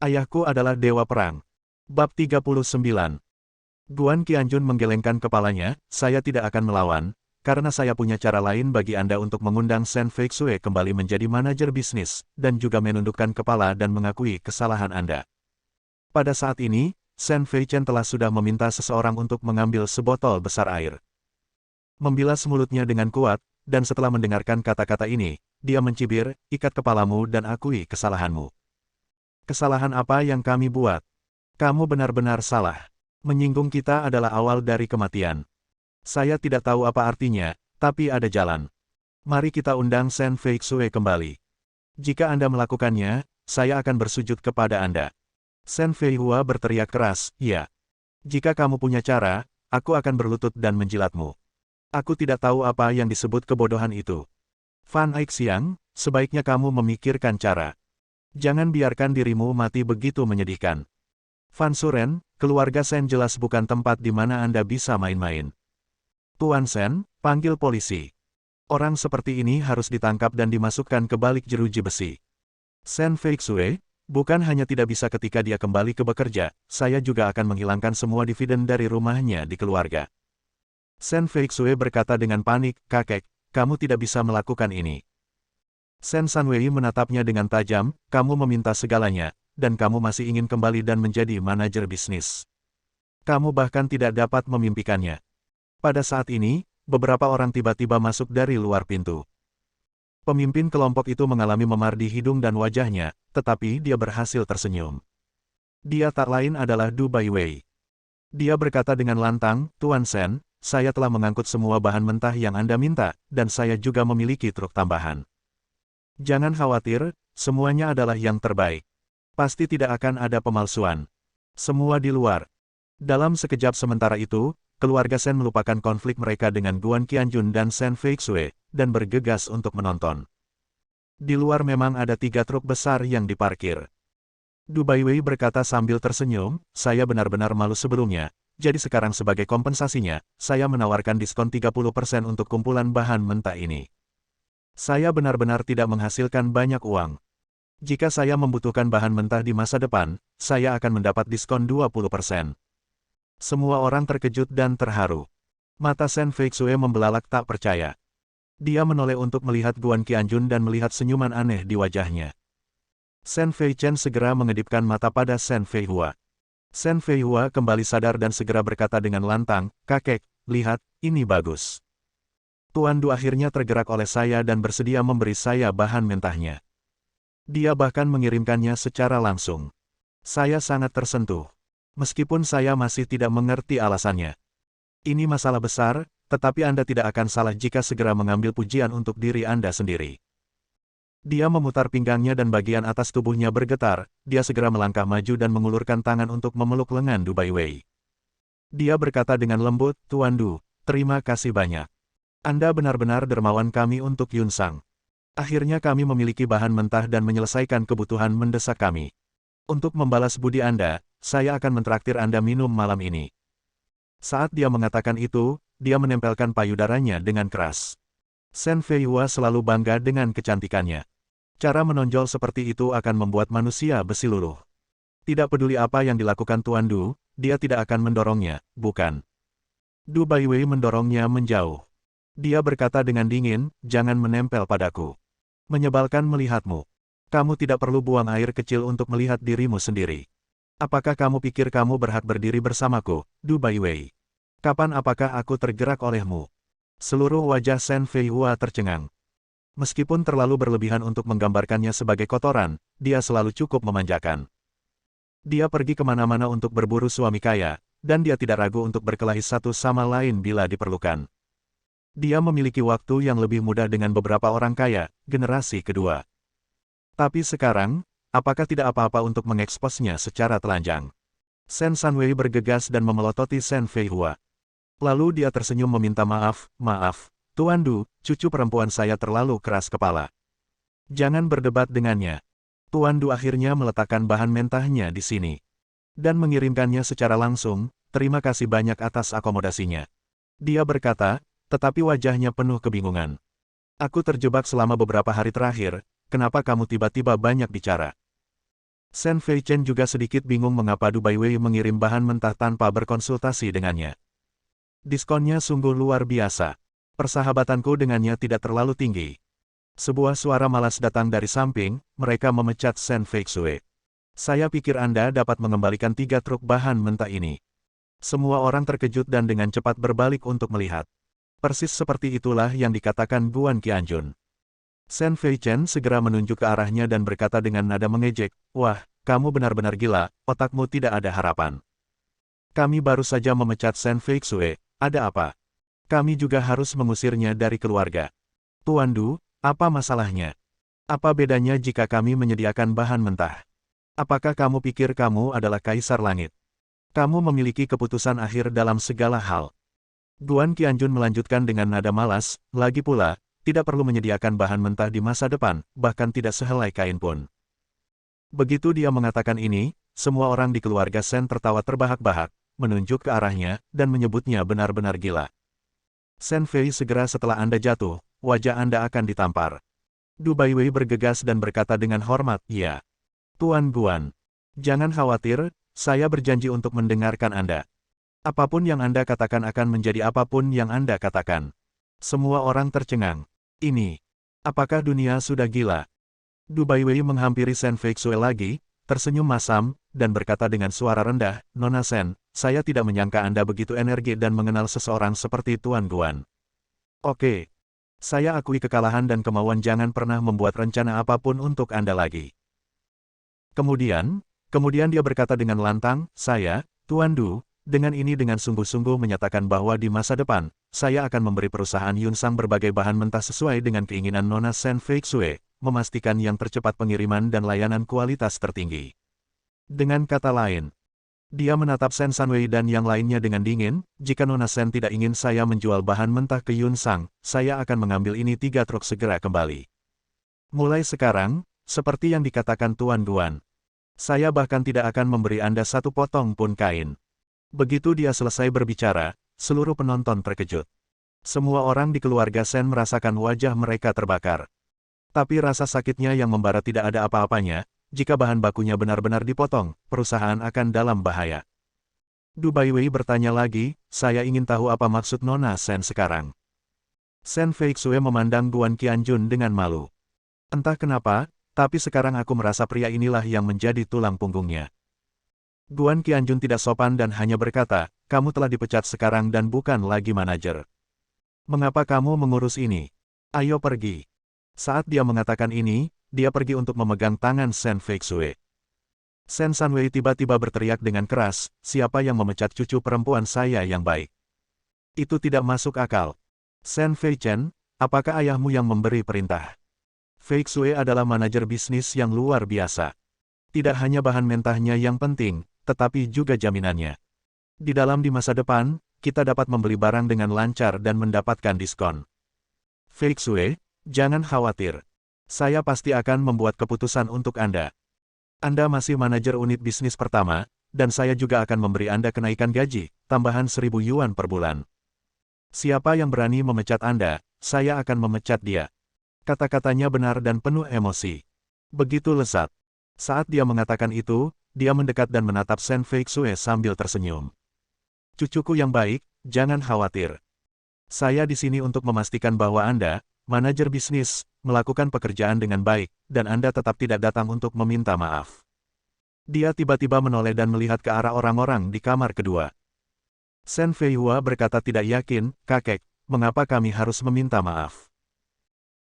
Ayahku adalah dewa perang. Bab 39. Guan Qianjun menggelengkan kepalanya, saya tidak akan melawan, karena saya punya cara lain bagi Anda untuk mengundang Shen Feixue kembali menjadi manajer bisnis, dan juga menundukkan kepala dan mengakui kesalahan Anda. Pada saat ini, Shen Feichen telah sudah meminta seseorang untuk mengambil sebotol besar air. Membilas mulutnya dengan kuat, dan setelah mendengarkan kata-kata ini, dia mencibir, ikat kepalamu dan akui kesalahanmu. Kesalahan apa yang kami buat? Kamu benar-benar salah. Menyinggung kita adalah awal dari kematian. Saya tidak tahu apa artinya, tapi ada jalan. Mari kita undang Shen Feixue kembali. Jika Anda melakukannya, saya akan bersujud kepada Anda. Shen Feihua berteriak keras, ya. Jika kamu punya cara, aku akan berlutut dan menjilatmu. Aku tidak tahu apa yang disebut kebodohan itu. Fan Aixiang, sebaiknya kamu memikirkan cara. Jangan biarkan dirimu mati begitu menyedihkan. Fan Suren, keluarga Shen jelas bukan tempat di mana Anda bisa main-main. Tuan Shen, panggil polisi. Orang seperti ini harus ditangkap dan dimasukkan ke balik jeruji besi. Shen Feixue, bukan hanya tidak bisa ketika dia kembali ke bekerja, saya juga akan menghilangkan semua dividen dari rumahnya di keluarga. Shen Feixue berkata dengan panik, kakek, kamu tidak bisa melakukan ini. Shen Sanwei menatapnya dengan tajam, kamu meminta segalanya, dan kamu masih ingin kembali dan menjadi manajer bisnis. Kamu bahkan tidak dapat memimpikannya. Pada saat ini, beberapa orang tiba-tiba masuk dari luar pintu. Pemimpin kelompok itu mengalami memar di hidung dan wajahnya, tetapi dia berhasil tersenyum. Dia tak lain adalah Du Baiwei. Dia berkata dengan lantang, Tuan Shen, saya telah mengangkut semua bahan mentah yang Anda minta, dan saya juga memiliki truk tambahan. Jangan khawatir, semuanya adalah yang terbaik. Pasti tidak akan ada pemalsuan. Semua di luar. Dalam sekejap sementara itu, keluarga Shen melupakan konflik mereka dengan Guan Qianjun dan Shen Feixue, dan bergegas untuk menonton. Di luar memang ada 3 truk besar yang diparkir. Du Baiwei berkata sambil tersenyum, saya benar-benar malu sebelumnya, jadi sekarang sebagai kompensasinya, saya menawarkan diskon 30% untuk kumpulan bahan mentah ini. Saya benar-benar tidak menghasilkan banyak uang. Jika saya membutuhkan bahan mentah di masa depan, saya akan mendapat diskon 20%. Semua orang terkejut dan terharu. Mata Shen Feixue membelalak tak percaya. Dia menoleh untuk melihat Guan Qianjun dan melihat senyuman aneh di wajahnya. Shen Feichen segera mengedipkan mata pada Shen Feihua. Shen Feihua kembali sadar dan segera berkata dengan lantang, kakek, lihat, ini bagus. Tuan Du akhirnya tergerak oleh saya dan bersedia memberi saya bahan mentahnya. Dia bahkan mengirimkannya secara langsung. Saya sangat tersentuh. Meskipun saya masih tidak mengerti alasannya. Ini masalah besar, tetapi Anda tidak akan salah jika segera mengambil pujian untuk diri Anda sendiri. Dia memutar pinggangnya dan bagian atas tubuhnya bergetar, dia segera melangkah maju dan mengulurkan tangan untuk memeluk lengan Du Baiwei. Dia berkata dengan lembut, Tuan Du, terima kasih banyak. Anda benar-benar dermawan kami untuk Yunsang. Akhirnya kami memiliki bahan mentah dan menyelesaikan kebutuhan mendesak kami. Untuk membalas budi Anda, saya akan mentraktir Anda minum malam ini. Saat dia mengatakan itu, dia menempelkan payudaranya dengan keras. Shen Feihua selalu bangga dengan kecantikannya. Cara menonjol seperti itu akan membuat manusia besi luluh. Tidak peduli apa yang dilakukan Tuan Du, dia tidak akan mendorongnya, bukan? Du Baiwei mendorongnya menjauh. Dia berkata dengan dingin, jangan menempel padaku. Menyebalkan melihatmu. Kamu tidak perlu buang air kecil untuk melihat dirimu sendiri. Apakah kamu pikir kamu berhak berdiri bersamaku, Du Baiwei? Kapan apakah aku tergerak olehmu? Seluruh wajah Shen Feihua tercengang. Meskipun terlalu berlebihan untuk menggambarkannya sebagai kotoran, dia selalu cukup memanjakan. Dia pergi kemana-mana untuk berburu suami kaya, dan dia tidak ragu untuk berkelahi satu sama lain bila diperlukan. Dia memiliki waktu yang lebih mudah dengan beberapa orang kaya, generasi kedua. Tapi sekarang, apakah tidak apa-apa untuk mengeksposnya secara telanjang? Shen Sanwei bergegas dan memelototi Shen Feihua. Lalu dia tersenyum meminta maaf, Tuan Du, cucu perempuan saya terlalu keras kepala. Jangan berdebat dengannya. Tuan Du akhirnya meletakkan bahan mentahnya di sini. Dan mengirimkannya secara langsung, terima kasih banyak atas akomodasinya. Dia berkata, tetapi wajahnya penuh kebingungan. Aku terjebak selama beberapa hari terakhir, kenapa kamu tiba-tiba banyak bicara? Shen Feichen juga sedikit bingung mengapa Du Baiwei mengirim bahan mentah tanpa berkonsultasi dengannya. Diskonnya sungguh luar biasa. Persahabatanku dengannya tidak terlalu tinggi. Sebuah suara malas datang dari samping, mereka memecat Shen Feixue. Saya pikir Anda dapat mengembalikan 3 truk bahan mentah ini. Semua orang terkejut dan dengan cepat berbalik untuk melihat. Persis seperti itulah yang dikatakan Guan Qianjun. Shen Feichen segera menunjuk ke arahnya dan berkata dengan nada mengejek, "Wah, kamu benar-benar gila, otakmu tidak ada harapan. Kami baru saja memecat Shen Feixue, ada apa? Kami juga harus mengusirnya dari keluarga. Tuan Du, apa masalahnya? Apa bedanya jika kami menyediakan bahan mentah? Apakah kamu pikir kamu adalah Kaisar Langit? Kamu memiliki keputusan akhir dalam segala hal." Guan Qianjun melanjutkan dengan nada malas, lagi pula, tidak perlu menyediakan bahan mentah di masa depan, bahkan tidak sehelai kain pun. Begitu dia mengatakan ini, semua orang di keluarga Shen tertawa terbahak-bahak, menunjuk ke arahnya, dan menyebutnya benar-benar gila. Shen Fei, segera setelah Anda jatuh, wajah Anda akan ditampar. Du Baiwei bergegas dan berkata dengan hormat, "Ya. Tuan Guan. Jangan khawatir, saya berjanji untuk mendengarkan Anda. Apapun yang Anda katakan akan menjadi apapun yang Anda katakan." Semua orang tercengang. Ini. Apakah dunia sudah gila? Du Baiwei menghampiri Shen Feixue lagi, tersenyum masam, dan berkata dengan suara rendah, "Nona Shen, saya tidak menyangka Anda begitu energi dan mengenal seseorang seperti Tuan Guan. Oke. Saya akui kekalahan dan kemauan jangan pernah membuat rencana apapun untuk Anda lagi." Kemudian dia berkata dengan lantang, "Saya, Tuan Du, dengan sungguh-sungguh menyatakan bahwa di masa depan, saya akan memberi perusahaan Yunsang berbagai bahan mentah sesuai dengan keinginan Nona Shen Feixue, memastikan yang tercepat pengiriman dan layanan kualitas tertinggi." Dengan kata lain, dia menatap Shen Sanwei dan yang lainnya dengan dingin, "Jika Nona Shen tidak ingin saya menjual bahan mentah ke Yunsang, saya akan mengambil ini 3 truk segera kembali. Mulai sekarang, seperti yang dikatakan Tuan Guan, saya bahkan tidak akan memberi Anda 1 potong pun kain." Begitu dia selesai berbicara, seluruh penonton terkejut. Semua orang di keluarga Shen merasakan wajah mereka terbakar. Tapi rasa sakitnya yang membara tidak ada apa-apanya, jika bahan bakunya benar-benar dipotong, perusahaan akan dalam bahaya. Du Baiwei bertanya lagi, "Saya ingin tahu apa maksud Nona Shen sekarang." Shen Feixue memandang Guan Qianjun dengan malu. "Entah kenapa, tapi sekarang aku merasa pria inilah yang menjadi tulang punggungnya." Guan Qianjun tidak sopan dan hanya berkata, "Kamu telah dipecat sekarang dan bukan lagi manajer. Mengapa kamu mengurus ini? Ayo pergi." Saat dia mengatakan ini, dia pergi untuk memegang tangan Shen Feixue. Shen Sanwei tiba-tiba berteriak dengan keras, "Siapa yang memecat cucu perempuan saya yang baik? Itu tidak masuk akal. Shen Feichen, apakah ayahmu yang memberi perintah?" Feixue adalah manajer bisnis yang luar biasa. Tidak hanya bahan mentahnya yang penting, tetapi juga jaminannya. Di masa depan, kita dapat membeli barang dengan lancar dan mendapatkan diskon. Feixue, jangan khawatir. Saya pasti akan membuat keputusan untuk Anda. Anda masih manajer unit bisnis pertama, dan saya juga akan memberi Anda kenaikan gaji, tambahan 1.000 yuan per bulan. Siapa yang berani memecat Anda, saya akan memecat dia. Kata-katanya benar dan penuh emosi. Begitu lezat. Saat dia mengatakan itu, dia mendekat dan menatap Shen Feixue sambil tersenyum. "Cucuku yang baik, jangan khawatir. Saya di sini untuk memastikan bahwa Anda, manajer bisnis, melakukan pekerjaan dengan baik, dan Anda tetap tidak datang untuk meminta maaf." Dia tiba-tiba menoleh dan melihat ke arah orang-orang di kamar kedua. Shen Feihua berkata tidak yakin, "Kakek, mengapa kami harus meminta maaf?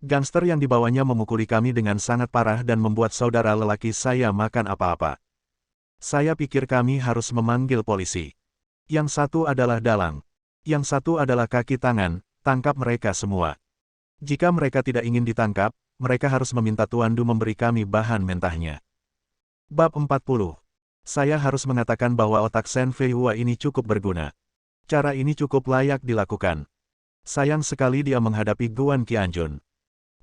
Gangster yang dibawanya memukuli kami dengan sangat parah dan membuat saudara lelaki saya makan apa-apa. Saya pikir kami harus memanggil polisi. Yang satu adalah dalang. Yang satu adalah kaki tangan, tangkap mereka semua. Jika mereka tidak ingin ditangkap, mereka harus meminta Tuan Du memberi kami bahan mentahnya." Bab 40. Saya harus mengatakan bahwa otak Shen Feihua ini cukup berguna. Cara ini cukup layak dilakukan. Sayang sekali dia menghadapi Guan Qianjun.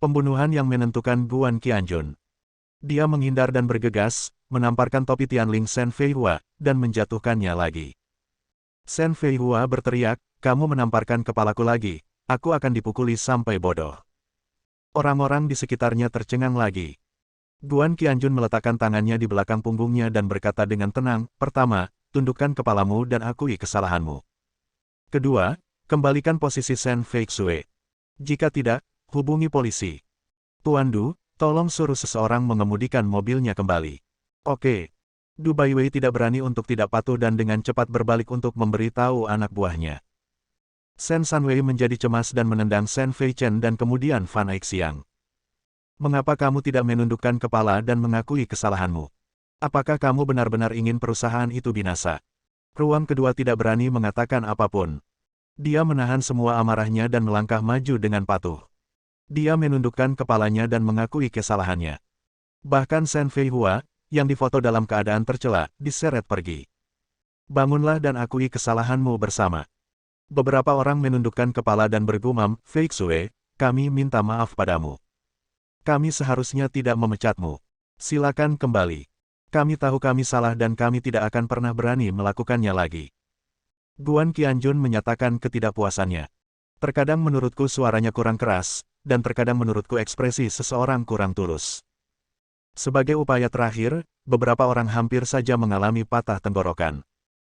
Pembunuhan yang menentukan Guan Qianjun. Dia menghindar dan bergegas, menamparkan topi Tianling Shen Feihua, dan menjatuhkannya lagi. Shen Feihua berteriak, "Kamu menamparkan kepalaku lagi, aku akan dipukuli sampai bodoh." Orang-orang di sekitarnya tercengang lagi. Guan Qianjun meletakkan tangannya di belakang punggungnya dan berkata dengan tenang, pertama, tundukkan kepalamu dan akui kesalahanmu. Kedua, kembalikan posisi Shen Feixue. Jika tidak, hubungi polisi. Tuan Du, tolong suruh seseorang mengemudikan mobilnya kembali. Oke. Du Baiwei tidak berani untuk tidak patuh dan dengan cepat berbalik untuk memberitahu anak buahnya. Shen Sanwei menjadi cemas dan menendang Shen Feichen dan kemudian Fan Aixiang. Mengapa kamu tidak menundukkan kepala dan mengakui kesalahanmu? Apakah kamu benar-benar ingin perusahaan itu binasa? Ruang kedua tidak berani mengatakan apapun. Dia menahan semua amarahnya dan melangkah maju dengan patuh. Dia menundukkan kepalanya dan mengakui kesalahannya. Bahkan Shen Feihua, yang difoto dalam keadaan tercela, diseret pergi. Bangunlah dan akui kesalahanmu bersama. Beberapa orang menundukkan kepala dan bergumam, Feixue, kami minta maaf padamu. Kami seharusnya tidak memecatmu. Silakan kembali. Kami tahu kami salah dan kami tidak akan pernah berani melakukannya lagi. Guan Qianjun menyatakan ketidakpuasannya. Terkadang menurutku suaranya kurang keras, dan terkadang menurutku ekspresi seseorang kurang tulus. Sebagai upaya terakhir, beberapa orang hampir saja mengalami patah tenggorokan.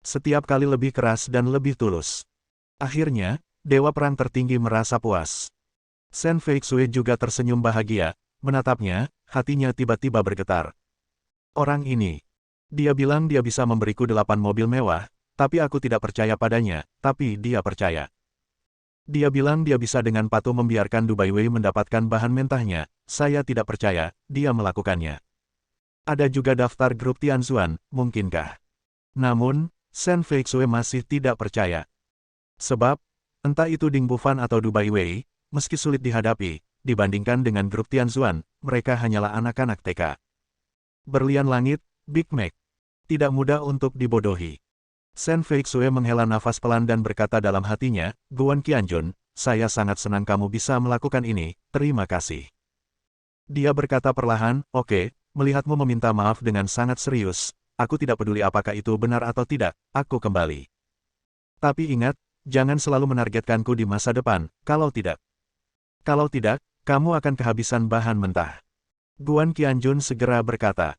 Setiap kali lebih keras dan lebih tulus. Akhirnya, Dewa Perang Tertinggi merasa puas. Shen Feixue juga tersenyum bahagia, menatapnya, hatinya tiba-tiba bergetar. Orang ini. Dia bilang dia bisa memberiku 8 mobil mewah, tapi aku tidak percaya padanya, tapi dia percaya. Dia bilang dia bisa dengan patuh membiarkan Du Baiwei mendapatkan bahan mentahnya, saya tidak percaya, dia melakukannya. Ada juga daftar grup Tianzuan, mungkinkah? Namun, Shen Feixue masih tidak percaya. Sebab, entah itu Ding Bufan atau Du Baiwei, meski sulit dihadapi, dibandingkan dengan grup Tianzuan, mereka hanyalah anak-anak TK. Berlian langit, Big Mac. Tidak mudah untuk dibodohi. Shen Feixue menghela nafas pelan dan berkata dalam hatinya, Guan Qianjun, saya sangat senang kamu bisa melakukan ini, terima kasih. Dia berkata perlahan, oke, melihatmu meminta maaf dengan sangat serius, aku tidak peduli apakah itu benar atau tidak, aku kembali. Tapi ingat, jangan selalu menargetkanku di masa depan, kalau tidak. Kalau tidak, kamu akan kehabisan bahan mentah. Guan Qianjun segera berkata.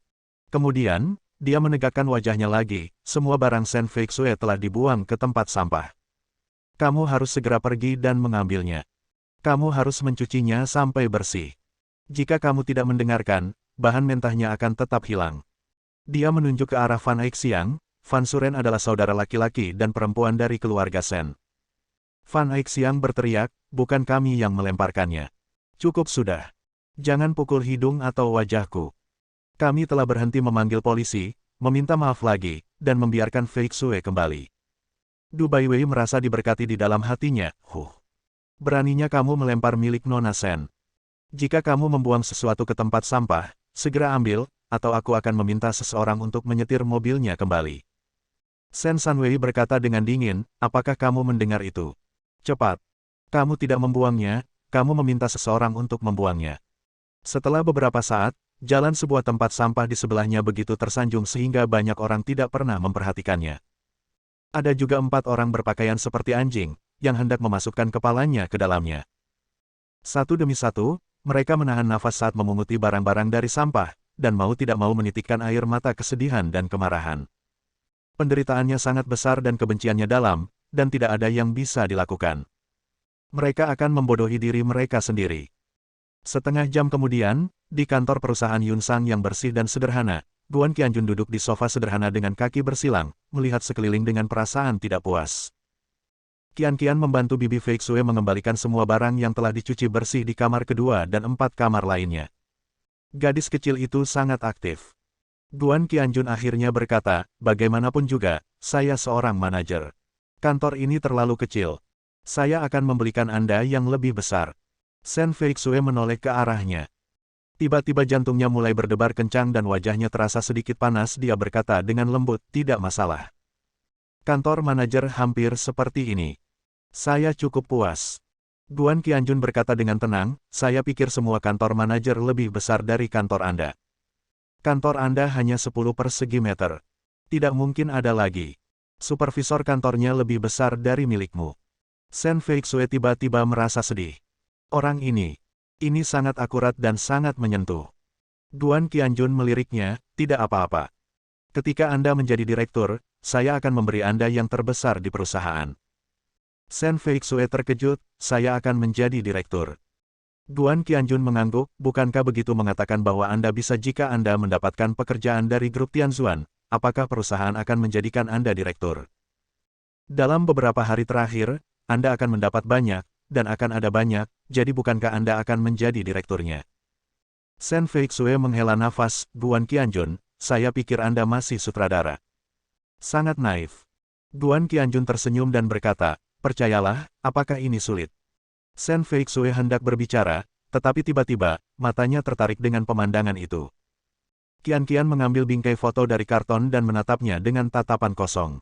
Kemudian, dia menegakkan wajahnya lagi, semua barang Shen Feixue telah dibuang ke tempat sampah. Kamu harus segera pergi dan mengambilnya. Kamu harus mencucinya sampai bersih. Jika kamu tidak mendengarkan, bahan mentahnya akan tetap hilang. Dia menunjuk ke arah Fan Aixiang. Fan Suren adalah saudara laki-laki dan perempuan dari keluarga Shen. Fan Aixiang berteriak, bukan kami yang melemparkannya. Cukup sudah. Jangan pukul hidung atau wajahku. Kami telah berhenti memanggil polisi, meminta maaf lagi, dan membiarkan Feixue kembali. Du Baiwei merasa diberkati di dalam hatinya, Beraninya kamu melempar milik Nona Shen. Jika kamu membuang sesuatu ke tempat sampah, segera ambil, atau aku akan meminta seseorang untuk menyetir mobilnya kembali. Shen Sanwei berkata dengan dingin, apakah kamu mendengar itu? Cepat. Kamu tidak membuangnya, kamu meminta seseorang untuk membuangnya. Setelah beberapa saat, jalan sebuah tempat sampah di sebelahnya begitu tersanjung sehingga banyak orang tidak pernah memperhatikannya. Ada juga 4 orang berpakaian seperti anjing, yang hendak memasukkan kepalanya ke dalamnya. Satu demi satu, mereka menahan nafas saat memunguti barang-barang dari sampah, dan mau tidak mau menitikkan air mata kesedihan dan kemarahan. Penderitaannya sangat besar dan kebenciannya dalam, dan tidak ada yang bisa dilakukan. Mereka akan membodohi diri mereka sendiri. Setengah jam kemudian, di kantor perusahaan Yunsang yang bersih dan sederhana, Guan Qianjun duduk di sofa sederhana dengan kaki bersilang, melihat sekeliling dengan perasaan tidak puas. Qian membantu Bibi Feixue mengembalikan semua barang yang telah dicuci bersih di kamar kedua dan 4 kamar lainnya. Gadis kecil itu sangat aktif. Guan Qianjun akhirnya berkata, bagaimanapun juga, saya seorang manajer. Kantor ini terlalu kecil. Saya akan membelikan Anda yang lebih besar. Shen Feixue menoleh ke arahnya. Tiba-tiba jantungnya mulai berdebar kencang dan wajahnya terasa sedikit panas. Dia berkata dengan lembut, tidak masalah. Kantor manajer hampir seperti ini. Saya cukup puas. Guan Qianjun berkata dengan tenang, saya pikir semua kantor manajer lebih besar dari kantor Anda. Kantor Anda hanya 10 persegi meter. Tidak mungkin ada lagi. Supervisor kantornya lebih besar dari milikmu. Shen Feixue tiba-tiba merasa sedih. Orang ini sangat akurat dan sangat menyentuh. Guan Qianjun meliriknya, tidak apa-apa. Ketika Anda menjadi direktur, saya akan memberi Anda yang terbesar di perusahaan. Shen Feixue terkejut, saya akan menjadi direktur. Guan Qianjun mengangguk, bukankah begitu mengatakan bahwa Anda bisa jika Anda mendapatkan pekerjaan dari grup Tianzuan, apakah perusahaan akan menjadikan Anda direktur? Dalam beberapa hari terakhir, Anda akan mendapat banyak, dan akan ada banyak, jadi bukankah Anda akan menjadi direkturnya? Shen Feixue menghela nafas, Guan Qianjun, saya pikir Anda masih sutradara. Sangat naif. Guan Qianjun tersenyum dan berkata, percayalah, apakah ini sulit? Shen Feixue hendak berbicara, tetapi tiba-tiba, matanya tertarik dengan pemandangan itu. Qian mengambil bingkai foto dari karton dan menatapnya dengan tatapan kosong.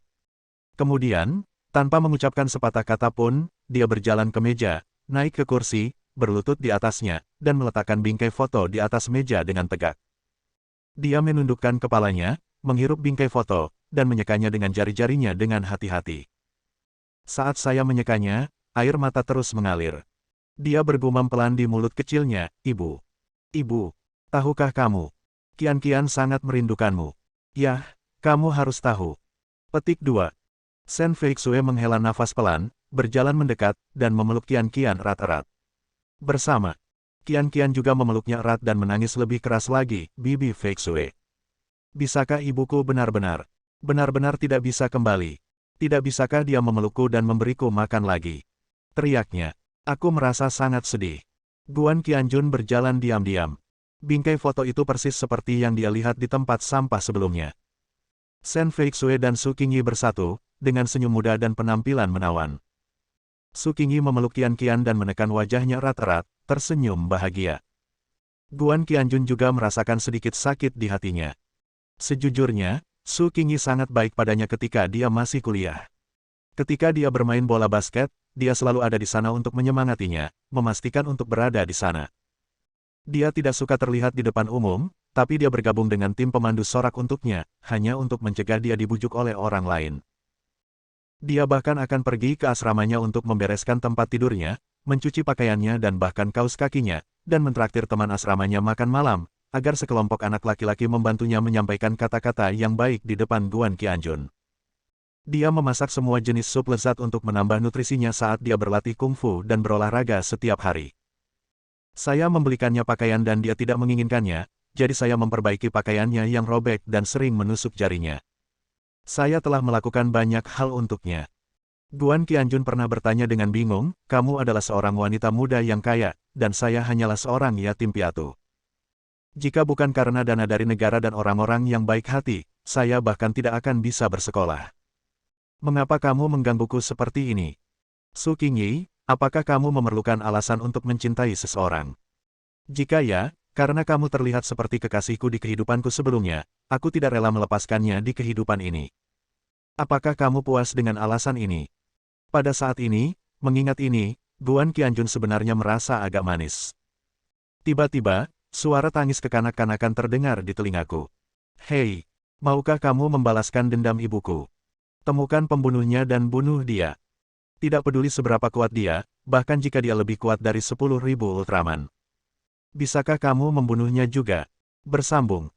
Kemudian, tanpa mengucapkan sepatah kata pun, dia berjalan ke meja, naik ke kursi, berlutut di atasnya, dan meletakkan bingkai foto di atas meja dengan tegak. Dia menundukkan kepalanya, menghirup bingkai foto, dan menyekanya dengan jari-jarinya dengan hati-hati. Saat saya menyekanya, air mata terus mengalir. Dia bergumam pelan di mulut kecilnya, Ibu. Ibu, tahukah kamu? Qian sangat merindukanmu. Yah, kamu harus tahu. Petik 2. Shen Feixue menghela nafas pelan, berjalan mendekat, dan memeluk Qian erat-erat. Bersama. Qian juga memeluknya erat dan menangis lebih keras lagi, Bibi Feixue. Bisakah ibuku benar-benar tidak bisa kembali? Tidak bisakah dia memelukku dan memberiku makan lagi? Teriaknya. Aku merasa sangat sedih. Guan Qianjun berjalan diam-diam. Bingkai foto itu persis seperti yang dia lihat di tempat sampah sebelumnya. Shen Feixue dan Su Qingyi bersatu, dengan senyum muda dan penampilan menawan. Su Qingyi memeluk Qian dan menekan wajahnya erat-erat, tersenyum bahagia. Guan Qianjun juga merasakan sedikit sakit di hatinya. Sejujurnya, Su Qingyi sangat baik padanya ketika dia masih kuliah. Ketika dia bermain bola basket, dia selalu ada di sana untuk menyemangatinya, memastikan untuk berada di sana. Dia tidak suka terlihat di depan umum, tapi dia bergabung dengan tim pemandu sorak untuknya, hanya untuk mencegah dia dibujuk oleh orang lain. Dia bahkan akan pergi ke asramanya untuk membereskan tempat tidurnya, mencuci pakaiannya dan bahkan kaus kakinya, dan mentraktir teman asramanya makan malam, agar sekelompok anak laki-laki membantunya menyampaikan kata-kata yang baik di depan Guan Qianjun. Dia memasak semua jenis sup lezat untuk menambah nutrisinya saat dia berlatih kungfu dan berolahraga setiap hari. Saya membelikannya pakaian dan dia tidak menginginkannya, jadi saya memperbaiki pakaiannya yang robek dan sering menusuk jarinya. Saya telah melakukan banyak hal untuknya. Guan Qianjun pernah bertanya dengan bingung, kamu adalah seorang wanita muda yang kaya, dan saya hanyalah seorang yatim piatu. Jika bukan karena dana dari negara dan orang-orang yang baik hati, saya bahkan tidak akan bisa bersekolah. Mengapa kamu menggangguku seperti ini? Su Qingyi, apakah kamu memerlukan alasan untuk mencintai seseorang? Jika ya, karena kamu terlihat seperti kekasihku di kehidupanku sebelumnya, aku tidak rela melepaskannya di kehidupan ini. Apakah kamu puas dengan alasan ini? Pada saat ini, mengingat ini, Guan Qianjun sebenarnya merasa agak manis. Tiba-tiba, suara tangis kekanak-kanakan terdengar di telingaku. Hei, maukah kamu membalaskan dendam ibuku? Temukan pembunuhnya dan bunuh dia. Tidak peduli seberapa kuat dia, bahkan jika dia lebih kuat dari 10.000 Ultraman. Bisakah kamu membunuhnya juga? Bersambung.